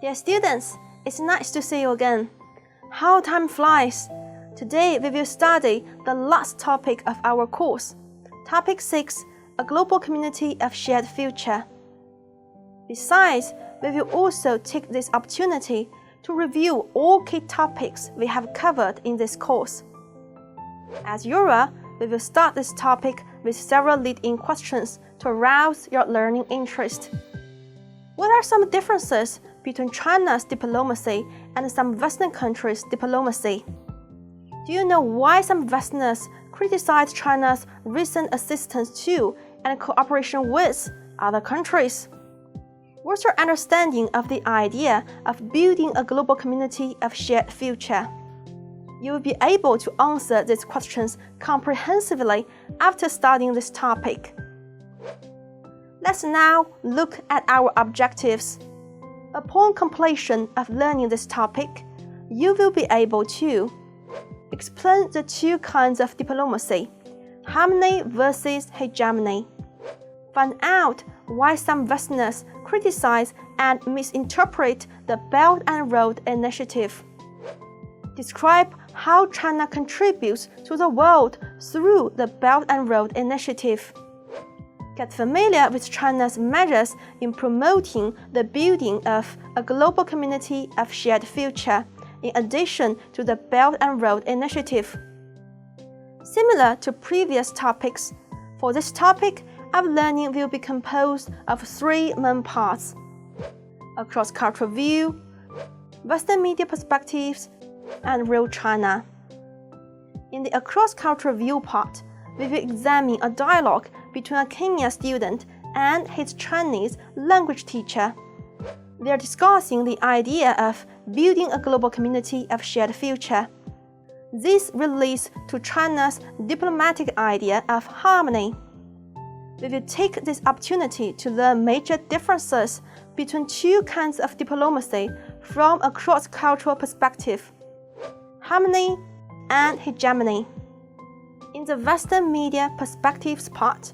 Dear students, it's nice to see you again. How time flies! Today we will study the last topic of our course, Topic 6, A Global Community of Shared Future. Besides, we will also take this opportunity to review all key topics we have covered in this course. As usual, we will start this topic with several lead-in questions to arouse your learning interest. What are some differences between China's diplomacy and some Western countries' diplomacy? Do you know why some Westerners criticize China's recent assistance to and cooperation with other countries? What's your understanding of the idea of building a global community of shared future? You will be able to answer these questions comprehensively after studying this topic. Let's now look at our objectives. Upon completion of learning this topic, you will be able to explain the two kinds of diplomacy, harmony versus hegemony. Find out why some Westerners criticize and misinterpret the Belt and Road Initiative. Describe how China contributes to the world through the Belt and Road Initiative. Get familiar with China's measures in promoting the building of a global community of shared future, in addition to the Belt and Road Initiative. Similar to previous topics, for this topic, our learning will be composed of three main parts: a cross-cultural view, Western media perspectives, and real China. In the cross-cultural view part, we will examine a dialogue between a Kenyan student and his Chinese language teacher. They are discussing the idea of building a global community of shared future. This relates to China's diplomatic idea of harmony. We will take this opportunity to learn major differences between two kinds of diplomacy from a cross-cultural perspective: harmony and hegemony. In the Western media perspectives part,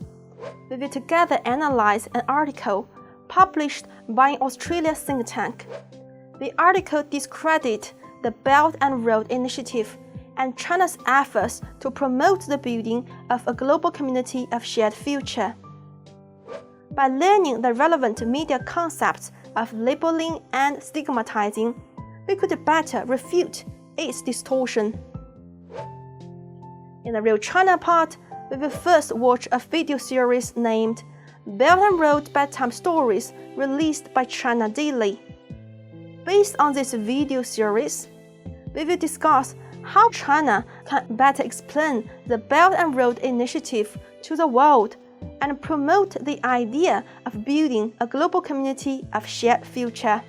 we will together analyze an article published by an Australian think tank. The article discredits the Belt and Road Initiative and China's efforts to promote the building of a global community of shared future. By learning the relevant media concepts of labeling and stigmatizing, we could better refute its distortion. In the real China part, we will first watch a video series named Belt and Road Bedtime Stories released by China Daily. Based on this video series, we will discuss how China can better explain the Belt and Road Initiative to the world and promote the idea of building a global community of shared future.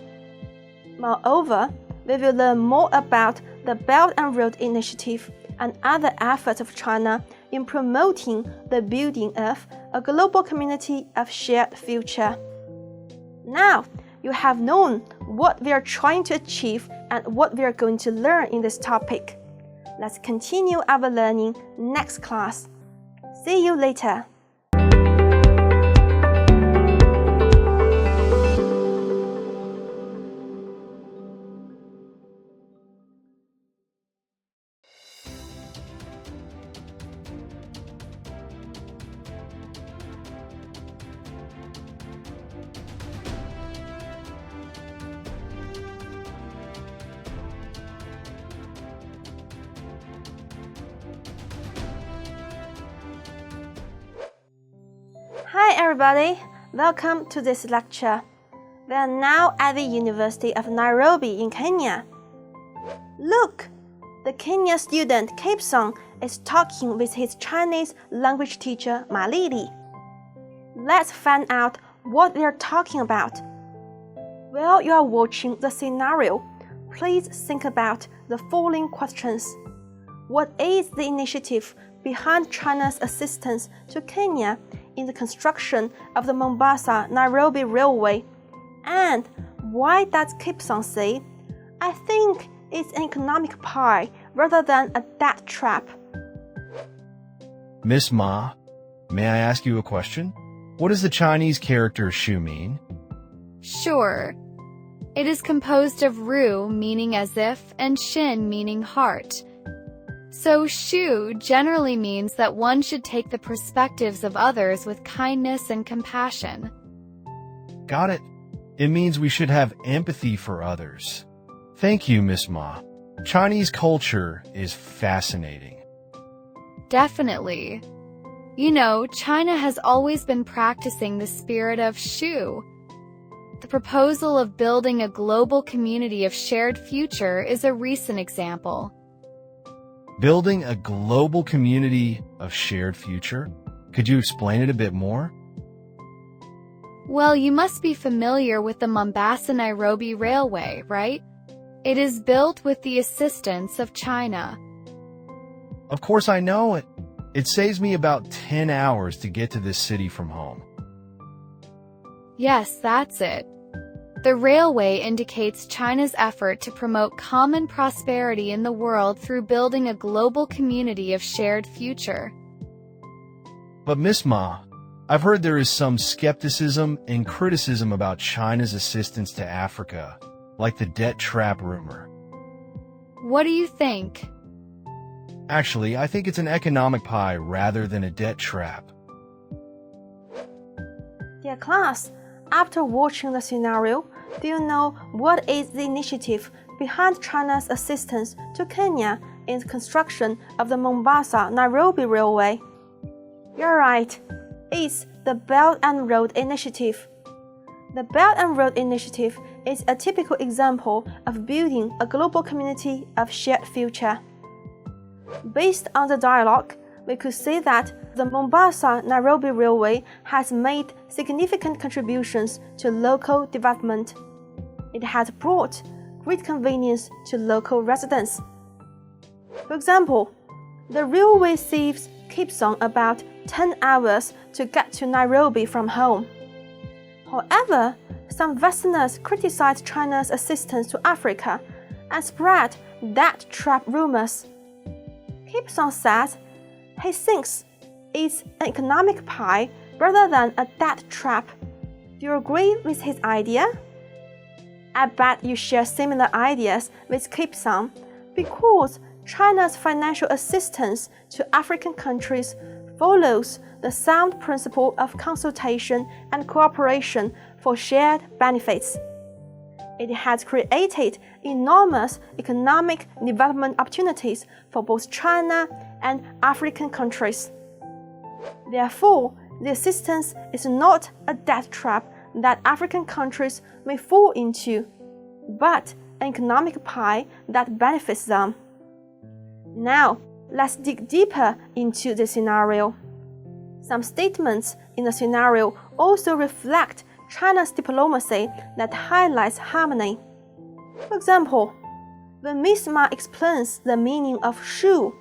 Moreover, we will learn more about the Belt and Road Initiative and other efforts of China in promoting the building of a global community of shared future. Now, you have known what we are trying to achieve and what we are going to learn in this topic. Let's continue our learning next class. See you later. Hi everybody, welcome to this lecture. We are now at the University of Nairobi in Kenya. Look, the Kenyan student Kipsong is talking with his Chinese language teacher Ma Lili. Let's find out what they are talking about. While you are watching the scenario, please think about the following questions. What is the initiative behind China's assistance to Kenya in the construction of the Mombasa-Nairobi Railway? And why does Kipsong say, "I think it's an economic pie rather than a debt trap"? Miss Ma, may I ask you a question? What does the Chinese character shu mean? Sure. It is composed of ru, meaning as if, and shin, meaning heart. So shu generally means that one should take the perspectives of others with kindness and compassion. Got it. It means we should have empathy for others. Thank you, Miss Ma. Chinese culture is fascinating. Definitely. You know, China has always been practicing the spirit of shu. The proposal of building a global community of shared future is a recent example. Building a global community of shared future? Could you explain it a bit more? Well, you must be familiar with the Mombasa-Nairobi Railway, right? It is built with the assistance of China. Of course I know it. It saves me about 10 hours to get to this city from home. Yes, that's it. The railway indicates China's effort to promote common prosperity in the world through building a global community of shared future. But Miss Ma, I've heard there is some skepticism and criticism about China's assistance to Africa, like the debt trap rumor. What do you think? Actually, I think it's an economic pie rather than a debt trap. Dear class, after watching the scenario, do you know what is the initiative behind China's assistance to Kenya in the construction of the Mombasa-Nairobi Railway? You're right. It's the Belt and Road Initiative. The Belt and Road Initiative is a typical example of building a global community of shared future. Based on the dialogue, we could say that the Mombasa-Nairobi Railway has made significant contributions to local development. It has brought great convenience to local residents. For example, the railway saves Cape Town about 10 hours to get to Nairobi from home. However, some Westerners criticized China's assistance to Africa and spread debt trap rumors. Cape Town says he thinks it's an economic pie rather than a debt trap. Do you agree with his idea? I bet you share similar ideas with Cape Town because China's financial assistance to African countries follows the sound principle of consultation and cooperation for shared benefits. It has created enormous economic development opportunities for both China and African countries. Therefore, the assistance is not a debt trap that African countries may fall into, but an economic pie that benefits them. Now, let's dig deeper into the scenario. Some statements in the scenario also reflect China's diplomacy that highlights harmony. For example, when Ms. Ma explains the meaning of shu,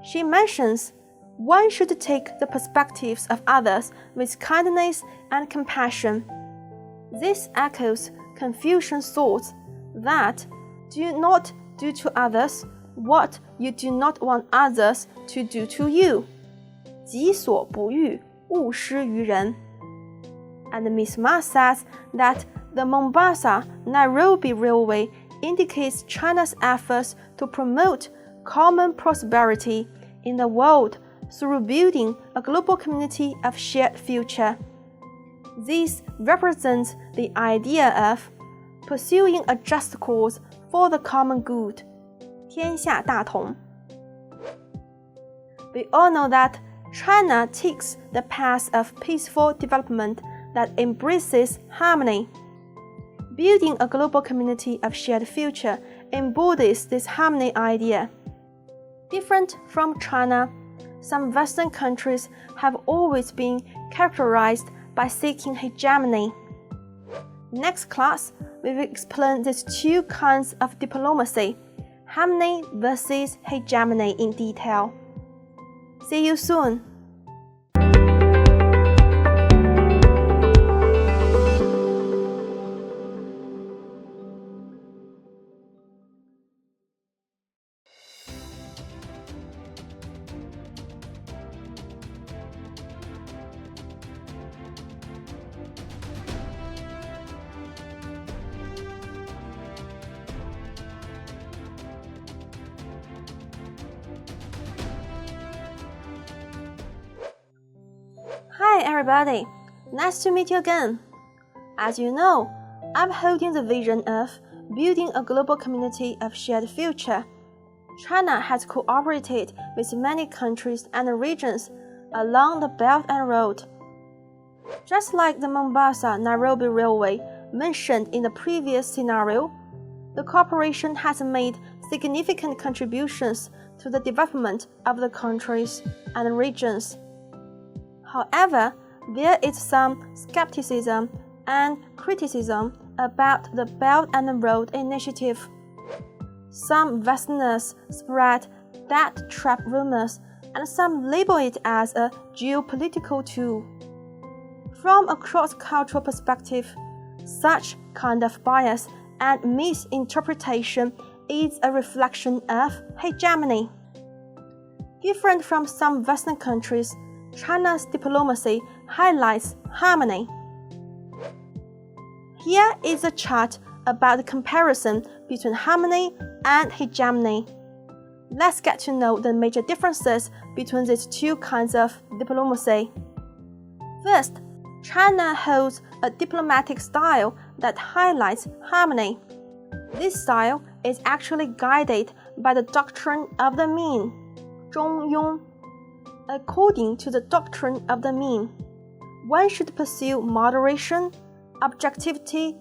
she mentions one should take the perspectives of others with kindness and compassion. This echoes Confucian's thoughts that do not do to others what you do not want others to do to you. 己所不欲，勿施于人. And Ms. Ma says that the Mombasa-Nairobi Railway indicates China's efforts to promote common prosperity in the world through building a global community of shared future. This represents the idea of pursuing a just cause for the common good. 天下大同. We all know that China takes the path of peaceful development that embraces harmony. Building a global community of shared future embodies this harmony idea. Different from China, some Western countries have always been characterized by seeking hegemony. Next class, we will explain these two kinds of diplomacy, harmony versus hegemony, in detail. See you soon! Hi everybody, nice to meet you again. As you know, I'm holding the vision of building a global community of shared future. China has cooperated with many countries and regions along the Belt and Road. Just like the Mombasa-Nairobi Railway mentioned in the previous scenario, the cooperation has made significant contributions to the development of the countries and regions. However, there is some skepticism and criticism about the Belt and Road Initiative. Some Westerners spread death trap rumors and some label it as a geopolitical tool. From a cross-cultural perspective, such kind of bias and misinterpretation is a reflection of hegemony. Different from some Western countries, China's diplomacy highlights harmony. Here is a chart about the comparison between harmony and hegemony. Let's get to know the major differences between these two kinds of diplomacy. First, China holds a diplomatic style that highlights harmony. This style is actually guided by the doctrine of the mean, 中庸. According to the doctrine of the mean, one should pursue moderation, objectivity,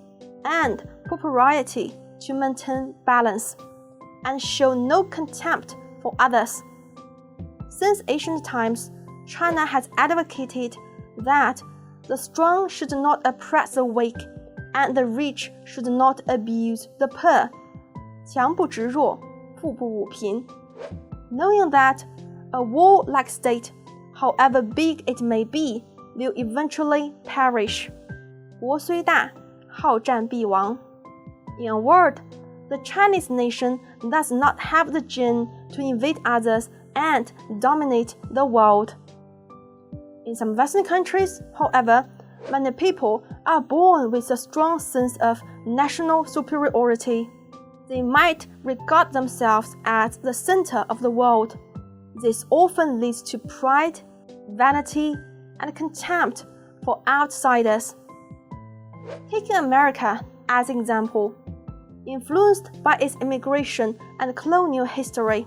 and propriety to maintain balance, and show no contempt for others. Since ancient times, China has advocated that the strong should not oppress the weak, and the rich should not abuse the poor. 强不执弱，富不侮贫. Knowing that a warlike state, however big it may be, will eventually perish. 国虽大，好战必亡. In a word, the Chinese nation does not have the gene to invade others and dominate the world. In some Western countries, however, many people are born with a strong sense of national superiority. They might regard themselves as the center of the world. This often leads to pride, vanity, and contempt for outsiders. Taking America as an example, influenced by its immigration and colonial history,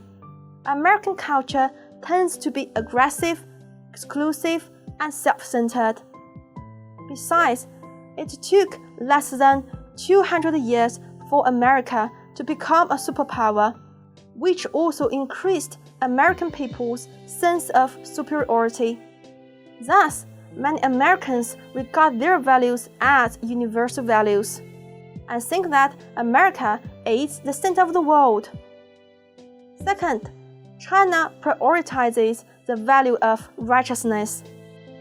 American culture tends to be aggressive, exclusive, and self-centered. Besides, it took less than 200 years for America to become a superpower, which also increased American people's sense of superiority. Thus, many Americans regard their values as universal values, and think that America is the center of the world. Second, China prioritizes the value of righteousness.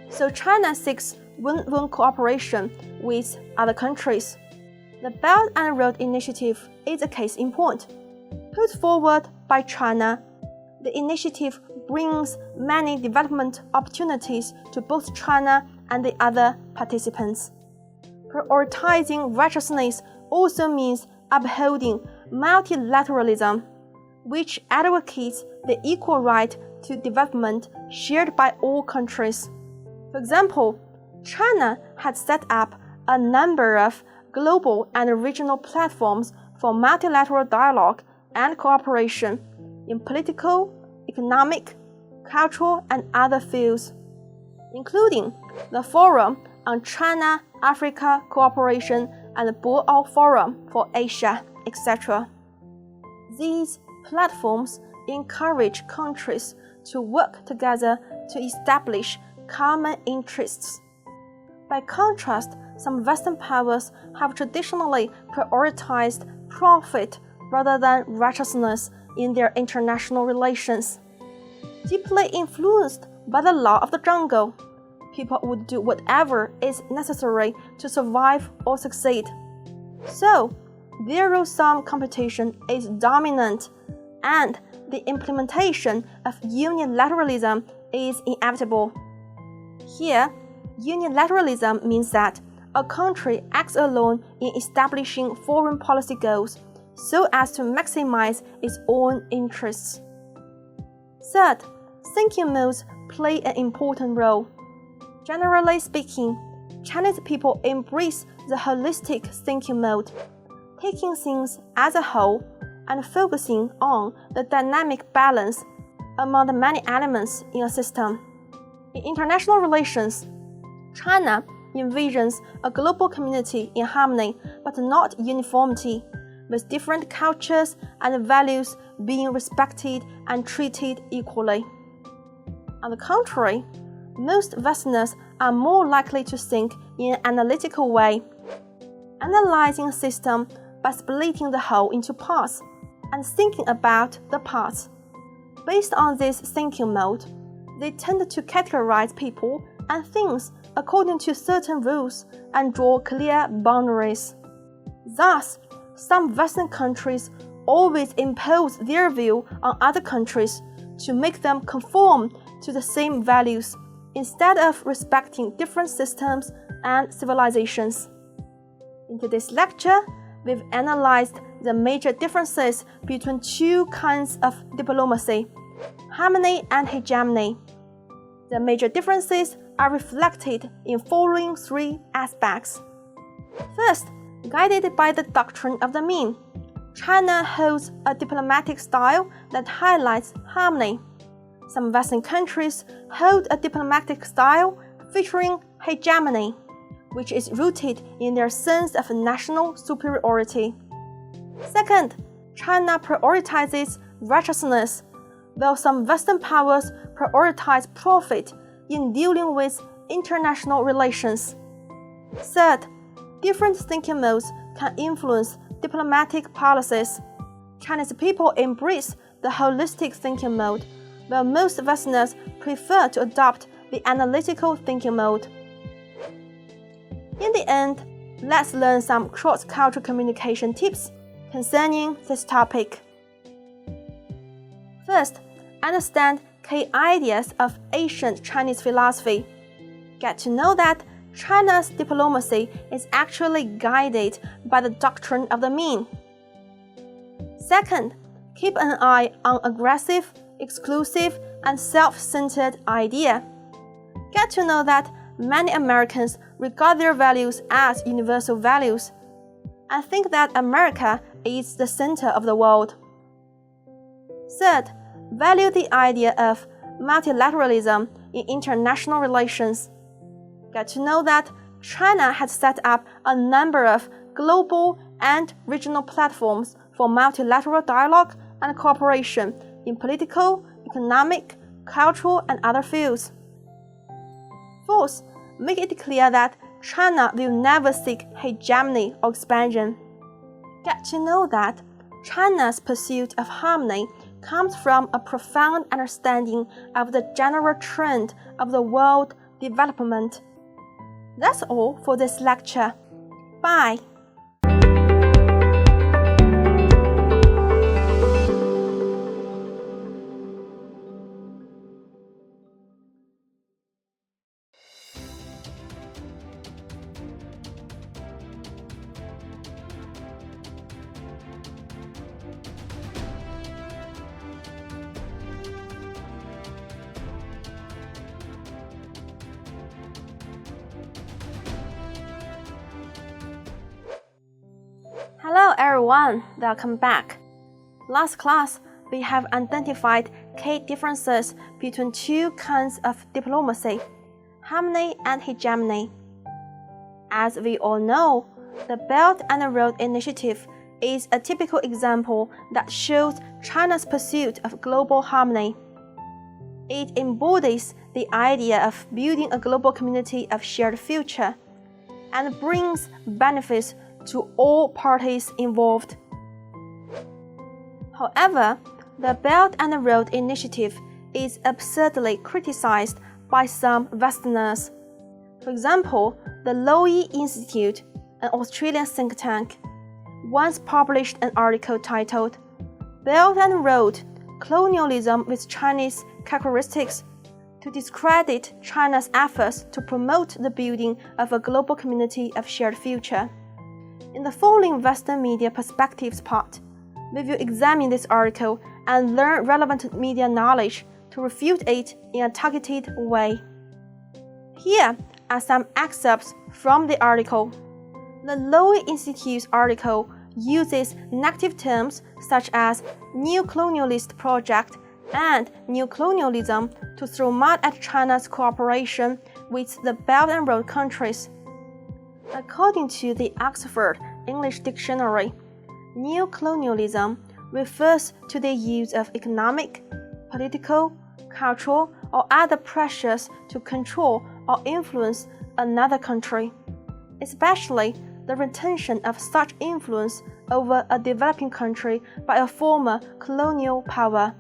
So China seeks win-win cooperation with other countries. The Belt and Road Initiative is a case in point. Put forward by China, the initiative brings many development opportunities to both China and the other participants. Prioritizing righteousness also means upholding multilateralism, which advocates the equal right to development shared by all countries. For example, China had set up a number of global and regional platforms for multilateral dialogue and cooperation in political, economic, cultural, and other fields, including the Forum on China-Africa Cooperation and the Bo'ao Forum for Asia, etc. These platforms encourage countries to work together to establish common interests. By contrast, some Western powers have traditionally prioritized profit rather than righteousness in their international relations. Deeply influenced by the law of the jungle, people would do whatever is necessary to survive or succeed. So, zero-sum competition is dominant, and the implementation of unilateralism is inevitable. Here, unilateralism means that a country acts alone in establishing foreign policy goals so as to maximize its own interests. Third, thinking modes play an important role. Generally speaking, Chinese people embrace the holistic thinking mode, taking things as a whole and focusing on the dynamic balance among the many elements in a system. In international relations, China envisions a global community in harmony but not uniformity, with different cultures and values being respected and treated equally. On the contrary, most Westerners are more likely to think in an analytical way, analyzing a system by splitting the whole into parts and thinking about the parts. Based on this thinking mode, they tend to categorize people and things according to certain rules and draw clear boundaries. Thus, some Western countries always impose their view on other countries to make them conform to the same values, instead of respecting different systems and civilizations. In today's lecture, we've analyzed the major differences between two kinds of diplomacy, harmony and hegemony. The major differences are reflected in following three aspects. First, guided by the doctrine of the mean, China holds a diplomatic style that highlights harmony. Some Western countries hold a diplomatic style featuring hegemony, which is rooted in their sense of national superiority. Second, China prioritizes righteousness, while some Western powers prioritize profit in dealing with international relations. Third, different thinking modes can influence diplomatic policies. Chinese people embrace the holistic thinking mode, while most Westerners prefer to adopt the analytical thinking mode. In the end, let's learn some cross-cultural communication tips concerning this topic. First, understand key ideas of ancient Chinese philosophy. Get to know that China's diplomacy is actually guided by the doctrine of the mean. Second, keep an eye on aggressive, exclusive, and self-centered idea. Get to know that many Americans regard their values as universal values and think that America is the center of the world. Third, value the idea of multilateralism in international relations. Get to know that China has set up a number of global and regional platforms for multilateral dialogue and cooperation in political, economic, cultural, and other fields. Fourth, make it clear that China will never seek hegemony or expansion. Get to know that China's pursuit of harmony comes from a profound understanding of the general trend of the world development. That's all for this lecture. Bye. Hello everyone, welcome back. Last class, we have identified key differences between two kinds of diplomacy, harmony and hegemony. As we all know, the Belt and Road Initiative is a typical example that shows China's pursuit of global harmony. It embodies the idea of building a global community of shared future and brings benefits to all parties involved. However, the Belt and Road Initiative is absurdly criticized by some Westerners. For example, the Lowy Institute, an Australian think tank, once published an article titled "Belt and Road: Colonialism with Chinese Characteristics" to discredit China's efforts to promote the building of a global community of shared future. In the following Western media perspectives part, we will examine this article and learn relevant media knowledge to refute it in a targeted way. Here are some excerpts from the article. The Lowy Institute's article uses negative terms such as neo-colonialist project and neo-colonialism to throw mud at China's cooperation with the Belt and Road countries. According to the Oxford English Dictionary, neo-colonialism refers to the use of economic, political, cultural, or other pressures to control or influence another country, especially the retention of such influence over a developing country by a former colonial power.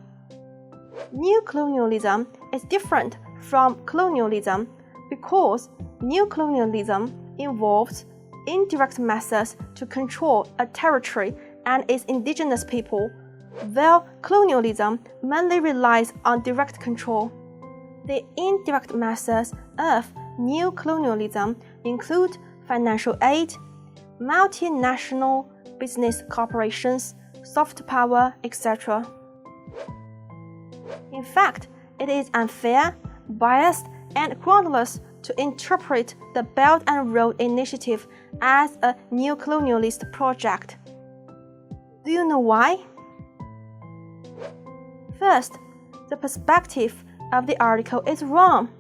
Neo-colonialism is different from colonialism because neo-colonialism involves indirect methods to control a territory and its indigenous people, while colonialism mainly relies on direct control. The indirect methods of neo-colonialism include financial aid, multinational business corporations, soft power, etc. In fact, it is unfair, biased, and groundless to interpret the Belt and Road Initiative as a neo-colonialist project. Do you know why? First, the perspective of the article is wrong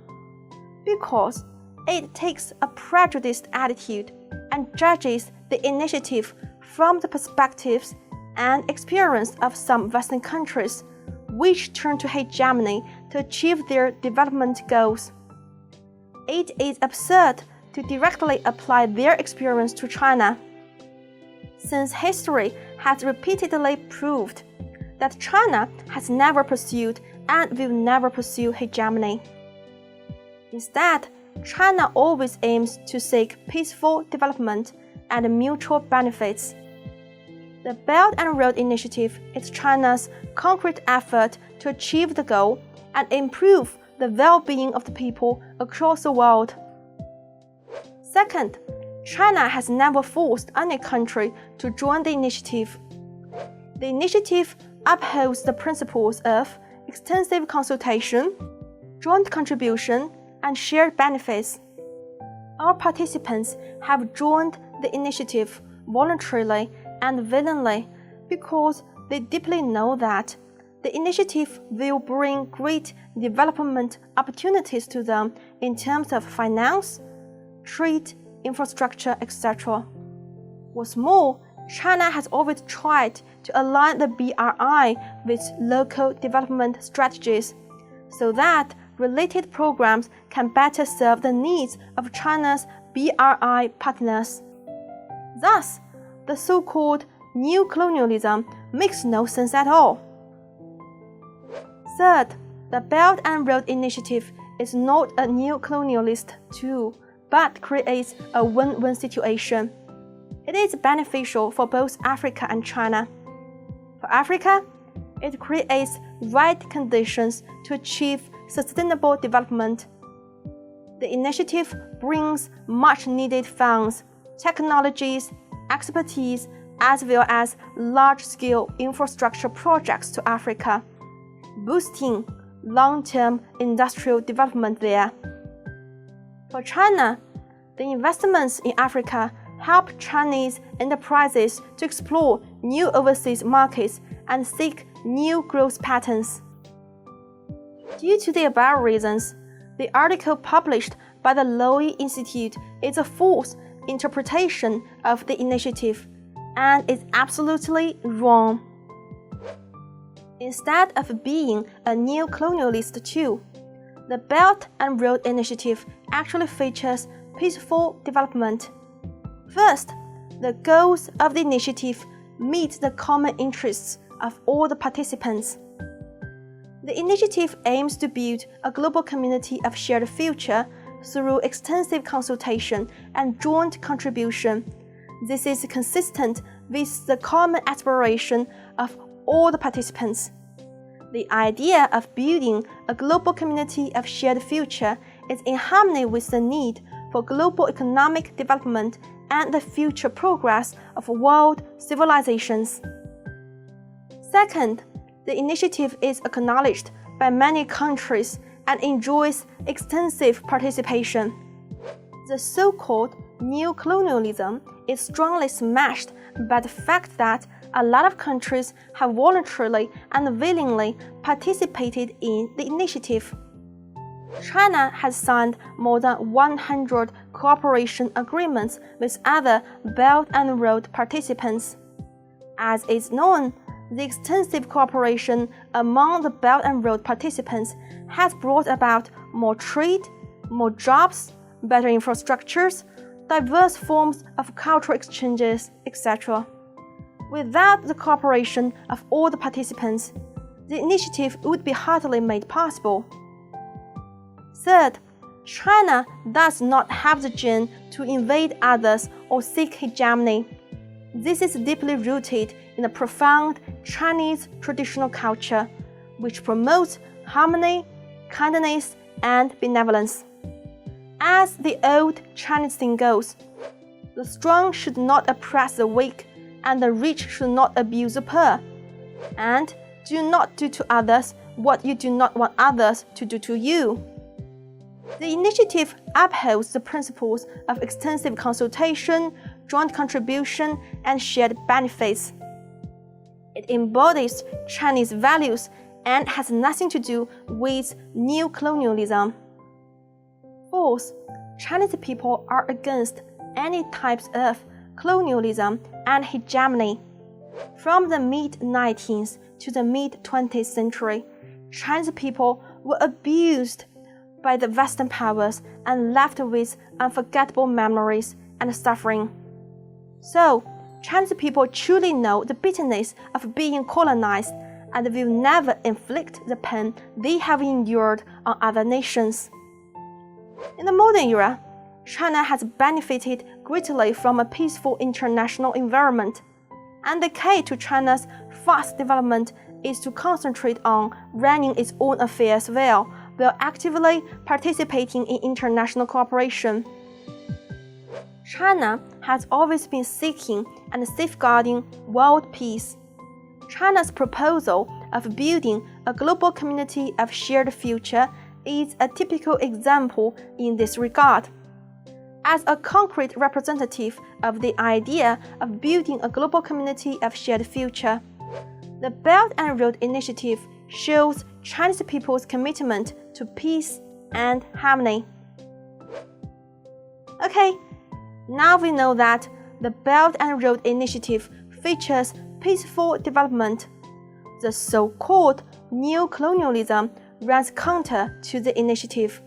because it takes a prejudiced attitude and judges the initiative from the perspectives and experience of some Western countries, which turn to hegemony to achieve their development goals. It is absurd to directly apply their experience to China, since history has repeatedly proved that China has never pursued and will never pursue hegemony. Instead, China always aims to seek peaceful development and mutual benefits. The Belt and Road Initiative is China's concrete effort to achieve the goal and improve the well-being of the people across the world. Second, China has never forced any country to join the initiative. The initiative upholds the principles of extensive consultation, joint contribution, and shared benefits. All participants have joined the initiative voluntarily and willingly because they deeply know that the initiative will bring great development opportunities to them in terms of finance, trade, infrastructure, etc. What's more, China has always tried to align the BRI with local development strategies so that related programs can better serve the needs of China's BRI partners. Thus, the so-called neo-colonialism makes no sense at all. Third, the Belt and Road Initiative is not a neo-colonialist tool, but creates a win-win situation. It is beneficial for both Africa and China. For Africa, it creates right conditions to achieve sustainable development. The initiative brings much-needed funds, technologies, expertise, as well as large-scale infrastructure projects to Africa, boosting long-term industrial development there. For China, the investments in Africa help Chinese enterprises to explore new overseas markets and seek new growth patterns. Due to the above reasons, the article published by the Lowy Institute is a false interpretation of the initiative and is absolutely wrong. Instead of being a neo-colonialist tool, the Belt and Road Initiative actually features peaceful development. First, the goals of the initiative meet the common interests of all the participants. The initiative aims to build a global community of shared future through extensive consultation and joint contribution. This is consistent with the common aspiration of all the participants. The idea of building a global community of shared future is in harmony with the need for global economic development and the future progress of world civilizations. Second, the initiative is acknowledged by many countries and enjoys extensive participation. The so-called neo-colonialism is strongly smashed by the fact that a lot of countries have voluntarily and willingly participated in the initiative. China has signed more than 100 cooperation agreements with other Belt and Road participants. As is known, the extensive cooperation among the Belt and Road participants has brought about more trade, more jobs, better infrastructures, diverse forms of cultural exchanges, etc. Without the cooperation of all the participants, the initiative would be hardly made possible. Third, China does not have the gene to invade others or seek hegemony. This is deeply rooted in the profound Chinese traditional culture, which promotes harmony, kindness, and benevolence. As the old Chinese saying goes, the strong should not oppress the weak, and the rich should not abuse the poor. And do not do to others what you do not want others to do to you. The initiative upholds the principles of extensive consultation, joint contribution, and shared benefits. It embodies Chinese values and has nothing to do with neo-colonialism. Fourth, Chinese people are against any types of colonialism and hegemony. From the mid-19th to the mid-20th century, Chinese people were abused by the Western powers and left with unforgettable memories and suffering. So, Chinese people truly know the bitterness of being colonized and will never inflict the pain they have endured on other nations. In the modern era, China has benefited greatly from a peaceful international environment, and the key to China's fast development is to concentrate on running its own affairs well, while actively participating in international cooperation. China has always been seeking and safeguarding world peace. China's proposal of building a global community of shared future is a typical example in this regard. As a concrete representative of the idea of building a global community of shared future, the Belt and Road Initiative shows Chinese people's commitment to peace and harmony. Okay, now we know that the Belt and Road Initiative features peaceful development. The so-called neo-colonialism runs counter to the initiative.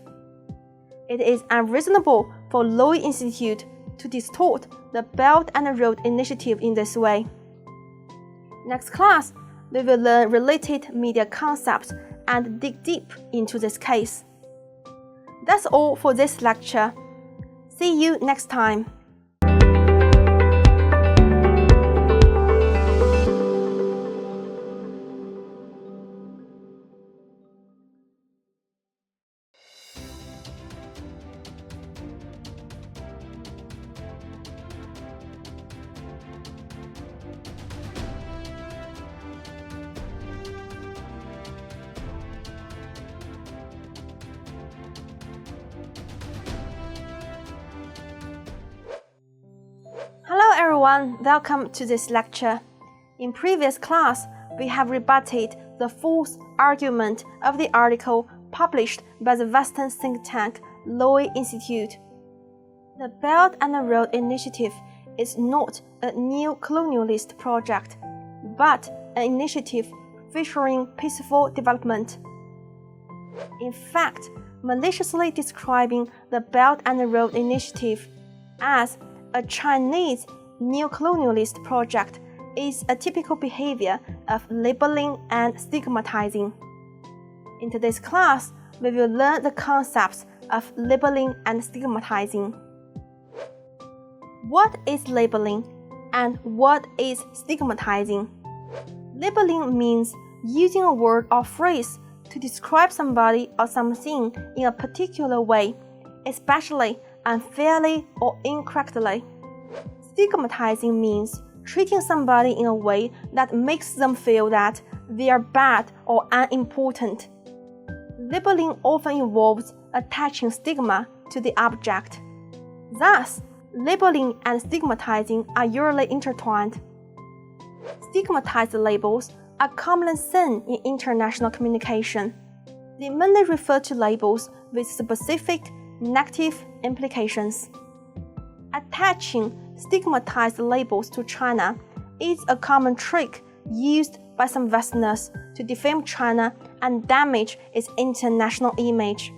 It is unreasonable for Lowy Institute to distort the Belt and Road Initiative in this way. Next class, we will learn related media concepts and dig deep into this case. That's all for this lecture. See you next time. Hello everyone, welcome to this lecture. In previous class, we have rebutted the false argument of the article published by the Western think tank Lowy Institute. The Belt and Road Initiative is not a neo-colonialist project, but an initiative featuring peaceful development. In fact, maliciously describing the Belt and Road Initiative as a Chinese neo-colonialist project is a typical behavior of labeling and stigmatizing. In today's class, we will learn the concepts of labeling and stigmatizing. What is labeling and what is stigmatizing? Labeling means using a word or phrase to describe somebody or something in a particular way, especially unfairly or incorrectly. Stigmatizing means treating somebody in a way that makes them feel that they are bad or unimportant. labeling often involves attaching stigma to the object. Thus, labeling and stigmatizing are usually intertwined. Stigmatized labels are commonly seen in international communication. They mainly refer to labels with specific negative implications. Attaching stigmatized labels to China is a common trick used by some Westerners to defame China and damage its international image.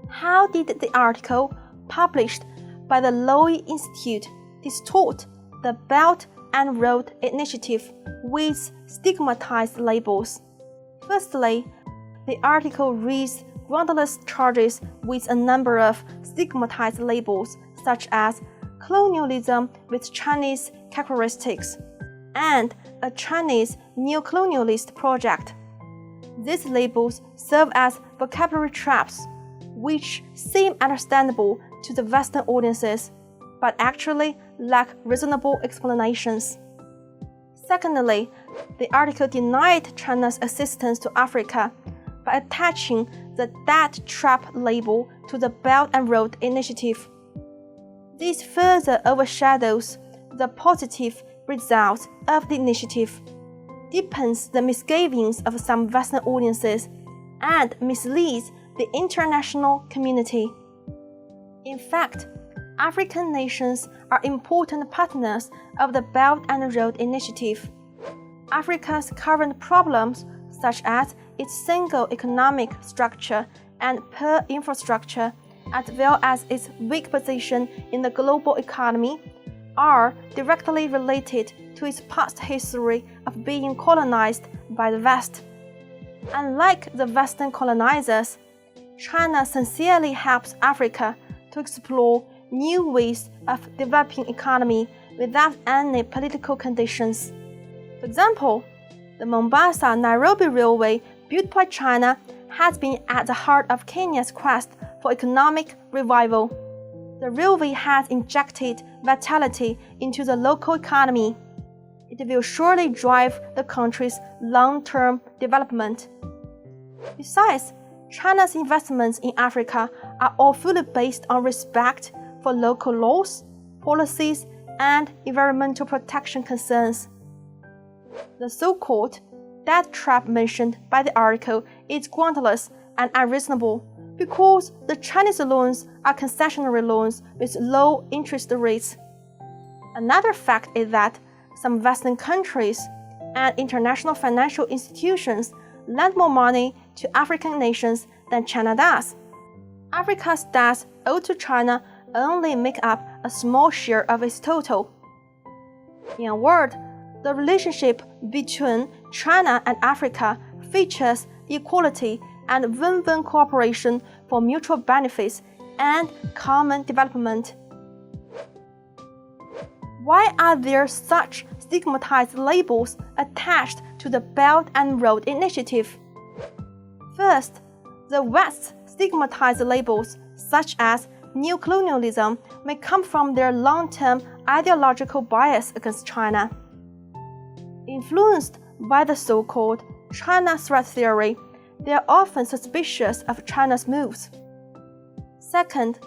How did the article published by the Lowy Institute distort the Belt and Road Initiative with stigmatized labels? Firstly, the article raised groundless charges with a number of stigmatized labels such as colonialism with Chinese characteristics and a Chinese neo-colonialist project. These labels serve as vocabulary traps, which seem understandable to the Western audiences, but actually lack reasonable explanations. Secondly, the article denied China's assistance to Africa by attaching the debt trap label to the Belt and Road Initiative. This further overshadows the positive results of the initiative, deepens the misgivings of some Western audiences, and misleads the international community. In fact, African nations are important partners of the Belt and Road Initiative. Africa's current problems, such as its single economic structure and poor infrastructure, as well as its weak position in the global economy, are directly related to its past history of being colonized by the West. Unlike the Western colonizers, China sincerely helps Africa to explore new ways of developing economy without any political conditions. For example, the Mombasa-Nairobi Railway built by China has been at the heart of Kenya's quest for economic revival. The railway has injected vitality into the local economy. It will surely drive the country's long-term development. Besides, China's investments in Africa are all fully based on respect for local laws, policies, and environmental protection concerns. The so-called debt trap mentioned by the article is groundless and unreasonable because the Chinese loans are concessionary loans with low interest rates. Another fact is that some Western countries and international financial institutions lend more money to African nations than China does. Africa's debts owed to China only make up a small share of its total. In a word, the relationship between China and Africa features equality and win-win cooperation for mutual benefits and common development. Why are there such stigmatized labels attached to the Belt and Road Initiative? First, the West's stigmatized labels, such as neo-colonialism, may come from their long-term ideological bias against China. Influenced by the so-called China threat theory, they are often suspicious of China's moves. Second,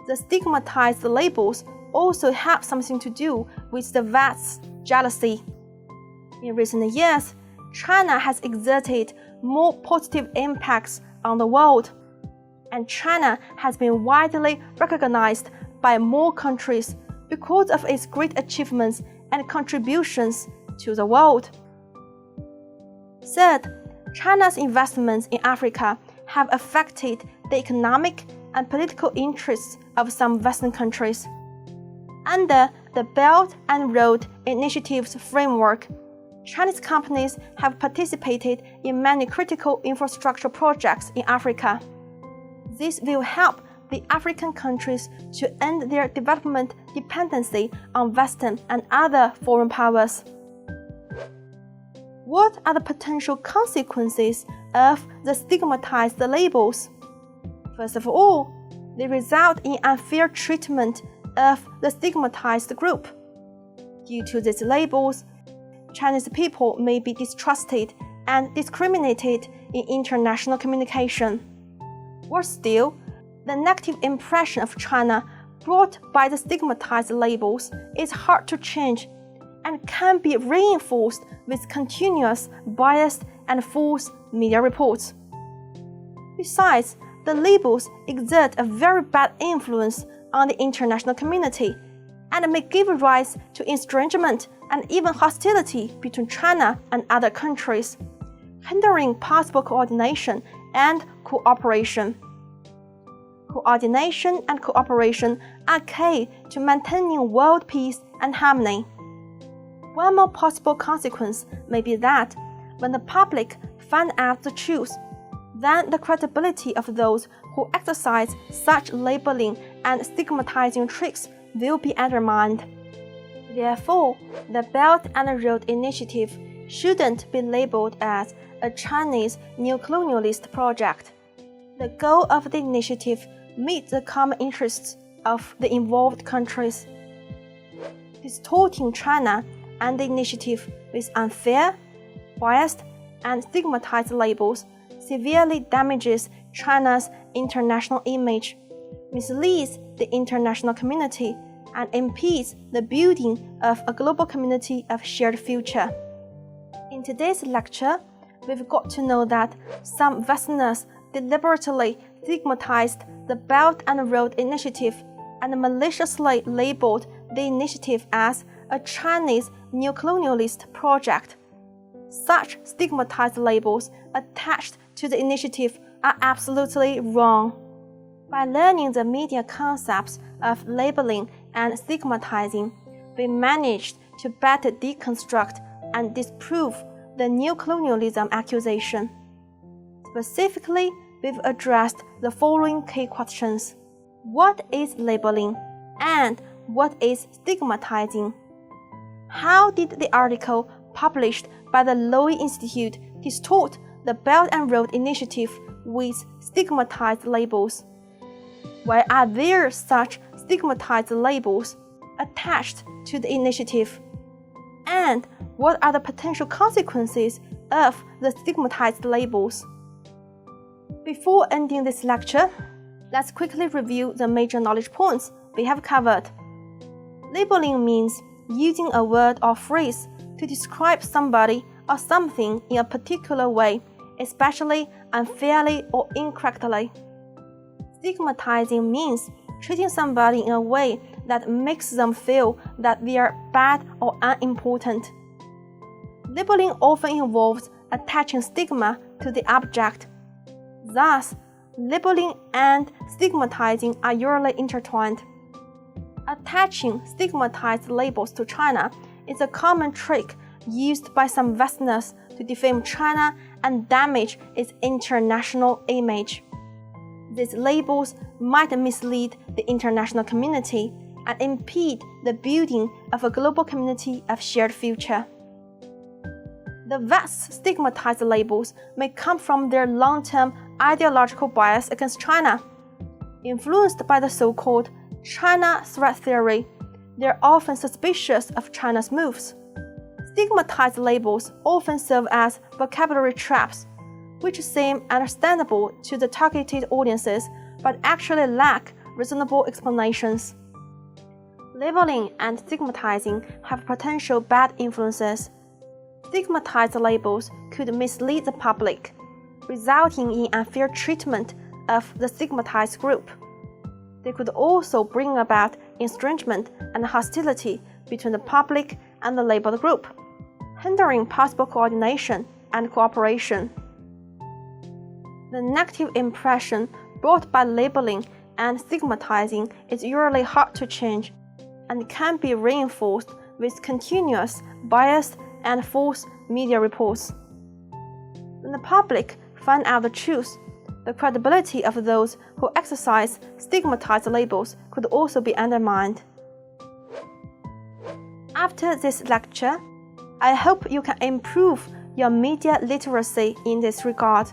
the stigmatized labels also have something to do with the West's jealousy. In recent years, China has exerted more positive impacts on the world, and China has been widely recognized by more countries because of its great achievements and contributions to the world. Third, China's investments in Africa have affected the economic and political interests of some Western countries. Under the Belt and Road Initiative's framework, Chinese companies have participated in many critical infrastructure projects in Africa. This will help the African countries to end their development dependency on Western and other foreign powers. What are the potential consequences of the stigmatized labels? First of all, they result in unfair treatment of the stigmatized group. Due to these labels, Chinese people may be distrusted and discriminated in international communication. Worse still, the negative impression of China brought by the stigmatized labels is hard to change and can be reinforced with continuous biased and false media reports. Besides, the labels exert a very bad influence on the international community and may give rise to estrangement and even hostility between China and other countries, hindering possible coordination and cooperation. Coordination and cooperation are key to maintaining world peace and harmony. One more possible consequence may be that when the public find out the truth, then the credibility of those who exercise such labeling and stigmatizing tricks will be undermined. Therefore, the Belt and Road Initiative shouldn't be labeled as a Chinese neo-colonialist project. The goal of the initiative meets the common interests of the involved countries. Distorting China and the initiative with unfair, biased, and stigmatized labels severely damages China's international image, misleads the international community, and impedes the building of a global community of shared future. In today's lecture, we've got to know that some Westerners deliberately stigmatized the Belt and Road Initiative and maliciously labeled the initiative as a Chinese neo-colonialist project. Such stigmatized labels attached to the initiative are absolutely wrong. By learning the media concepts of labeling and stigmatizing, we managed to better deconstruct and disprove the neo-colonialism accusation. Specifically, we've addressed the following key questions. What is labeling and what is stigmatizing? How did the article published by the Lowy Institute distort the Belt and Road Initiative with stigmatized labels? Why are there such stigmatized labels attached to the initiative? And what are the potential consequences of the stigmatized labels? Before ending this lecture, let's quickly review the major knowledge points we have covered. Labeling means using a word or phrase to describe somebody or something in a particular way, especially unfairly or incorrectly. Stigmatizing means treating somebody in a way that makes them feel that they are bad or unimportant. Labeling often involves attaching stigma to the object. Thus, labeling and stigmatizing are usually intertwined. Attaching stigmatized labels to China is a common trick used by some Westerners to defame China and damage its international image. These labels might mislead the international community and impede the building of a global community of shared future. The West's stigmatized labels may come from their long-term ideological bias against China. Influenced by the so-called China threat theory, they're often suspicious of China's moves. Stigmatized labels often serve as vocabulary traps, which seem understandable to the targeted audiences but actually lack reasonable explanations. Labeling and stigmatizing have potential bad influences. Stigmatized labels could mislead the public, resulting in unfair treatment of the stigmatized group. They could also bring about estrangement and hostility between the public and the labeled group, hindering possible coordination and cooperation. The negative impression brought by labeling and stigmatizing is usually hard to change and can be reinforced with continuous biased and false media reports. When the public find out the truth, the credibility of those who exercise stigmatized labels could also be undermined. After this lecture, I hope you can improve your media literacy in this regard.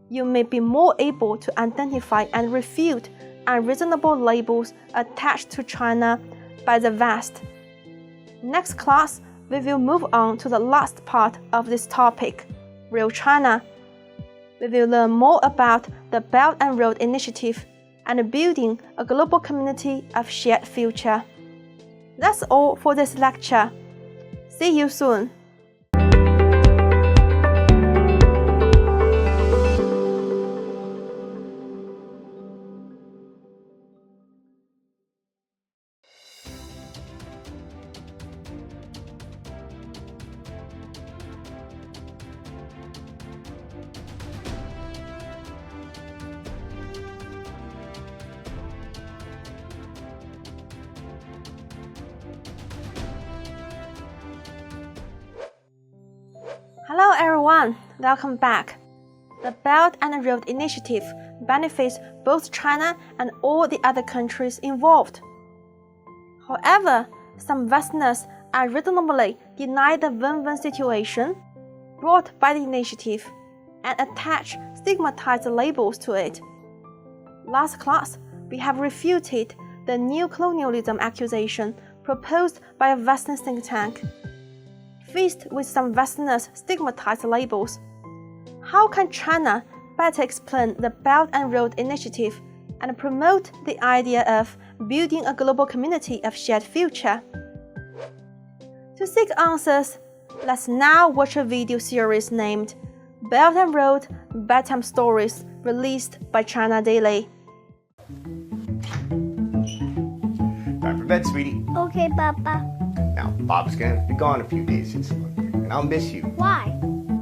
You may be more able to identify and refute unreasonable labels attached to China by the West. Next class, we will move on to the last part of this topic, Real China. We will learn more about the Belt and Road Initiative and building a global community of shared future. That's all for this lecture. See you soon. Hello everyone, welcome back. The Belt and Road Initiative benefits both China and all the other countries involved. However, some Westerners unreasonably deny the win-win situation brought by the initiative and attach stigmatized labels to it. Last class, we have refuted the neo-colonialism accusation proposed by a Western think tank. Faced with some Westerners' stigmatized labels, how can China better explain the Belt and Road Initiative and promote the idea of building a global community of shared future? To seek answers, let's now watch a video series named Belt and Road Bedtime Stories, released by China Daily. Time for bed, sweetie. Okay, Papa. Now, Bob's going to be gone a few days this month, and I'll miss you. Why?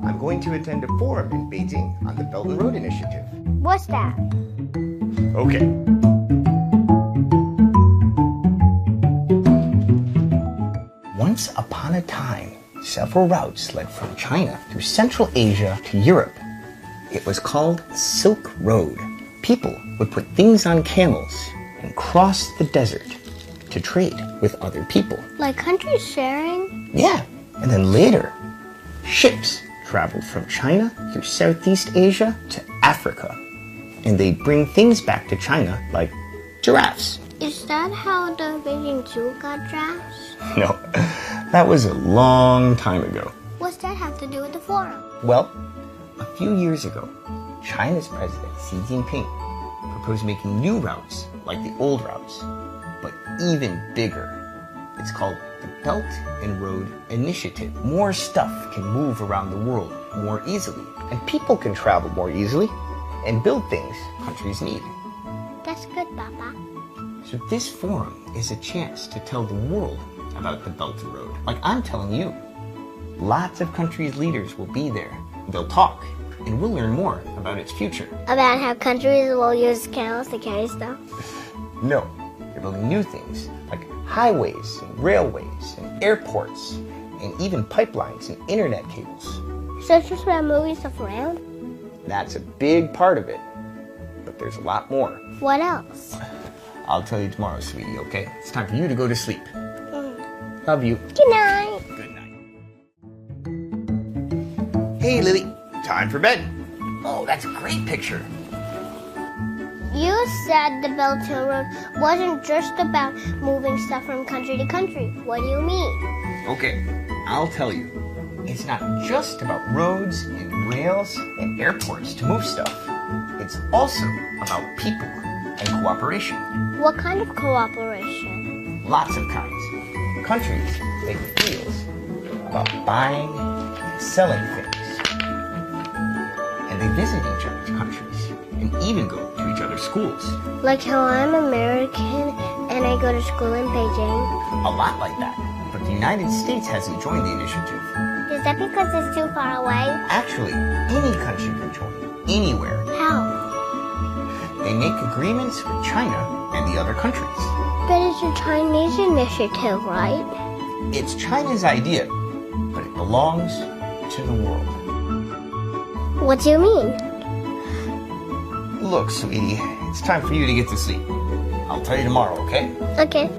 I'm going to attend a forum in Beijing on the Belt and Road Initiative. What's that? Okay. Once upon a time, several routes led from China through Central Asia to Europe. It was called the Silk Road. People would put things on camels and cross the desert to trade with other people. Like countries sharing? Yeah, and then later, ships traveled from China through Southeast Asia to Africa. And they'd bring things back to China like giraffes. Is that how the Beijing Zoo got giraffes? No, that was a long time ago. What's that have to do with the forum? Well, a few years ago, China's president Xi Jinping proposed making new routes like the old routes, but even bigger. It's called the Belt and Road Initiative. More stuff can move around the world more easily, and people can travel more easily and build things countries need. That's good, Papa. So this forum is a chance to tell the world about the Belt and Road, like I'm telling you. Lots of countries' leaders will be there. They'll talk, and we'll learn more about its future. About how countries will use camels to carry stuff? No, they're building new things, like highways and railways and airports, and even pipelines and internet cables. So it's just about moving stuff around? That's a big part of it, but there's a lot more. What else? I'll tell you tomorrow, sweetie, okay? It's time for you to go to sleep. Love you. Good night. Good night. Hey, Lily. Time for bed. Oh, that's a great picture. You said the Belt and Road wasn't just about moving stuff from country to country. What do you mean? Okay, I'll tell you. It's not just about roads and rails and airports to move stuff. It's also about people and cooperation. What kind of cooperation? Lots of kinds. Countries make deals about buying and selling things. And they visit each other's countries and even go to each other's schools. Like how I'm American and I go to school in Beijing. A lot like that. But the United States hasn't joined the initiative. Is that because it's too far away? Actually, any country can join, anywhere. How? They make agreements with China and the other countries. But it's a Chinese initiative, right? It's China's idea, but it belongs to the world. What do you mean? Look, sweetie, it's time for you to get to sleep. I'll tell you tomorrow, okay? Okay.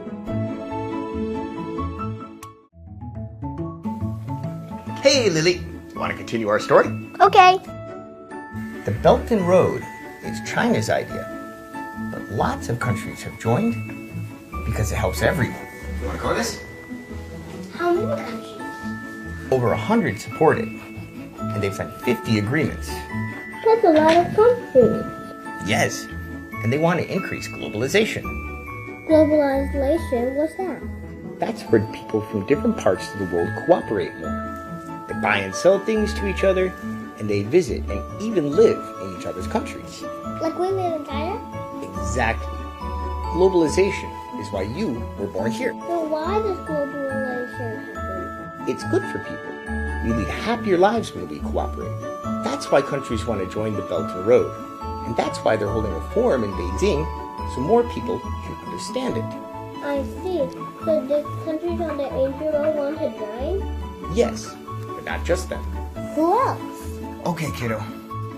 Hey, Lily. Want to continue our story? Okay. The Belt and Road is China's idea, but lots of countries have joined because it helps everyone. You want to go this? How many countries? Over 100 support it. and they've signed 50 agreements. That's a lot of countries. Yes, and they want to increase globalization. Globalization, what's that? That's where people from different parts of the world cooperate more. They buy and sell things to each other, and they visit and even live in each other's countries. Like we live in China? Exactly. Globalization is why you were born here. So why does globalization happen? It's good for people. We lead happier lives when we cooperate. That's why countries want to join the Belt and Road. And that's why they're holding a forum in Beijing so more people can understand it. I see. So the countries on the ancient road want to join? Yes, but not just them. Who else? Okay, kiddo.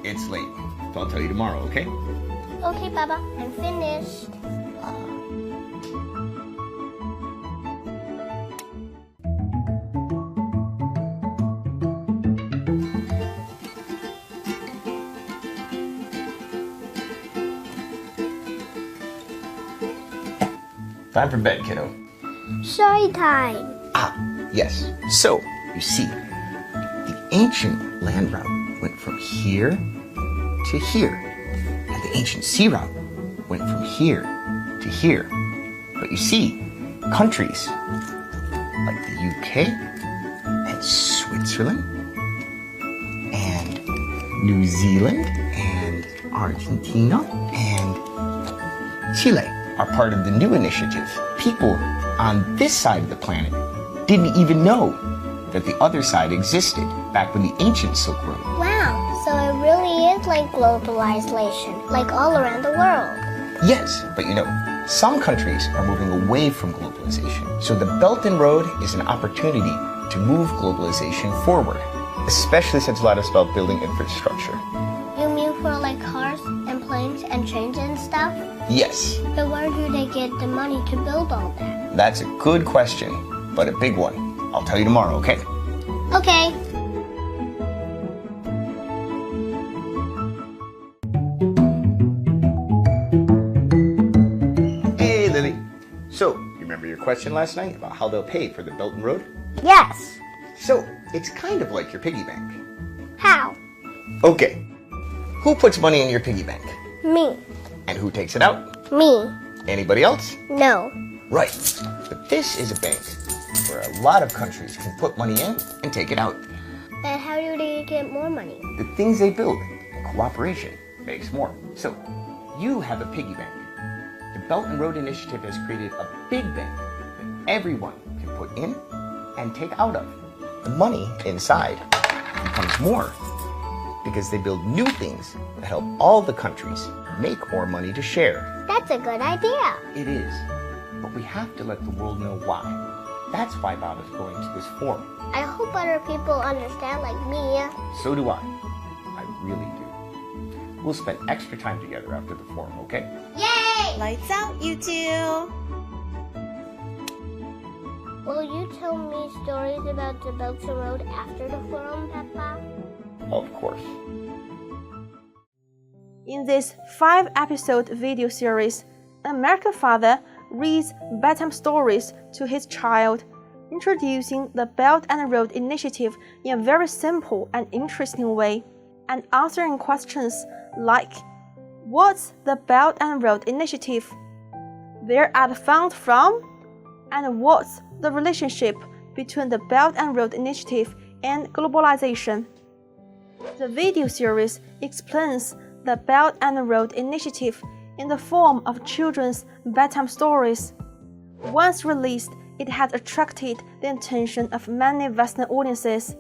It's late. So I'll tell you tomorrow, okay? Okay, Baba, I'm finished. Time for bed, kiddo. Story time. Yes. So, you see, the ancient land route went from here to here. And the ancient sea route went from here to here. But you see, countries like the UK and Switzerland and New Zealand and Argentina and Chile are part of the new initiative. People on this side of the planet didn't even know that the other side existed back when the ancient Silk Road. Wow, so it really is like globalization, like all around the world. Yes, but you know, some countries are moving away from globalization. So the Belt and Road is an opportunity to move globalization forward, especially since a lot is about building infrastructure. You mean for like cars and planes and trains and stuff? Yes, But where do they get the money to build all that? that's a good question, but a big one. I'll tell you tomorrow, okay? Okay. Hey, Lily. So, you remember your question last night about how they'll pay for the Belt and Road? Yes. So, it's kind of like your piggy bank. How? Okay. Who puts money in your piggy bank? Me. And who takes it out? Me. Anybody else? No. Right. But this is a bank where a lot of countries can put money in and take it out. And how do they get more money? The things they build in cooperation makes more. So, you have a piggy bank. The Belt and Road Initiative has created a big bank that everyone can put in and take out of. The money inside becomes more because they build new things that help all the countries make more money to share. That's a good idea. It is, but we have to let the world know why. That's why Bob is going to this forum. I hope other people understand like me. So do I. I really do. We'll spend extra time together after the forum, okay? Yay! Lights out, you two. Will you tell me stories about the Belt and Road after the forum, Peppa? Of course. In this 5-episode video series, an American father reads bedtime stories to his child, introducing the Belt and Road Initiative in a very simple and interesting way, and answering questions like, what's the Belt and Road Initiative? Where are the funds from? And what's the relationship between the Belt and Road Initiative and globalization? The video series explains the Belt and Road Initiative in the form of children's bedtime stories. Once released, it had attracted the attention of many Western audiences.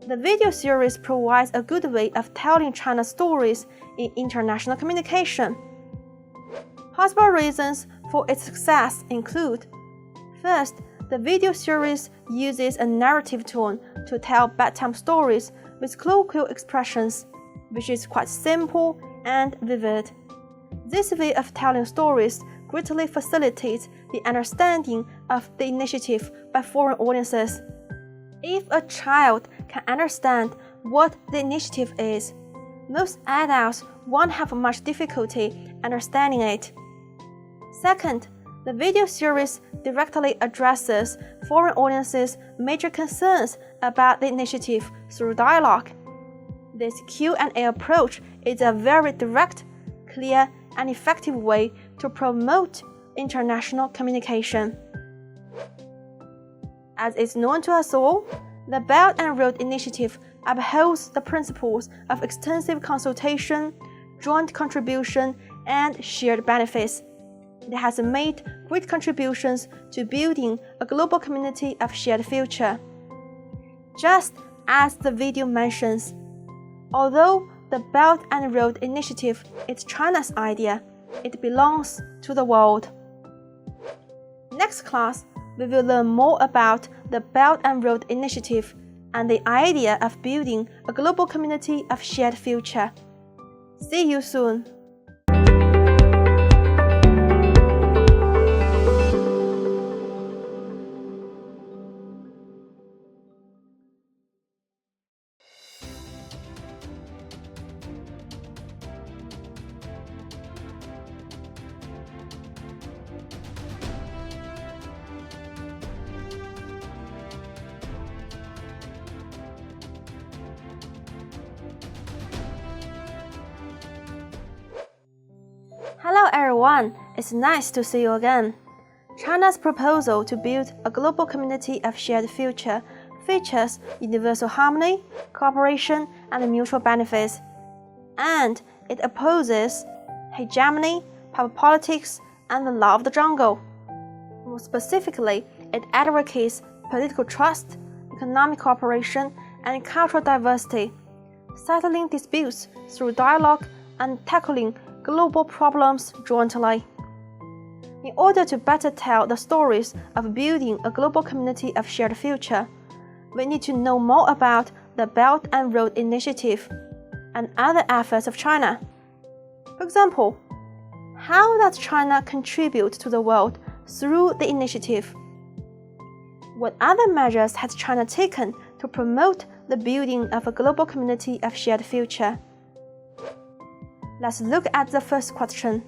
The video series provides a good way of telling China's stories in international communication. Possible reasons for its success include: first, the video series uses a narrative tone to tell bedtime stories with colloquial expressions, which is quite simple and vivid. This way of telling stories greatly facilitates the understanding of the initiative by foreign audiences. If a child can understand what the initiative is, most adults won't have much difficulty understanding it. Second, the video series directly addresses foreign audiences' major concerns about the initiative through dialogue. This Q&A approach is a very direct, clear, and effective way to promote international communication. As is known to us all, the Belt and Road Initiative upholds the principles of extensive consultation, joint contribution, and shared benefits. It has made great contributions to building a global community of shared future. Just as the video mentions, although the Belt and Road Initiative is China's idea, it belongs to the world. Next class, we will learn more about the Belt and Road Initiative and the idea of building a global community of shared future. See you soon! Hello everyone, it's nice to see you again. China's proposal to build a global community of shared future features universal harmony, cooperation, and mutual benefits. And it opposes hegemony, power politics, and the law of the jungle. More specifically, it advocates political trust, economic cooperation, and cultural diversity, settling disputes through dialogue and tackling global problems jointly. In order to better tell the stories of building a global community of shared future, we need to know more about the Belt and Road Initiative and other efforts of China. For example, how does China contribute to the world through the initiative? What other measures has China taken to promote the building of a global community of shared future? Let's look at the first question.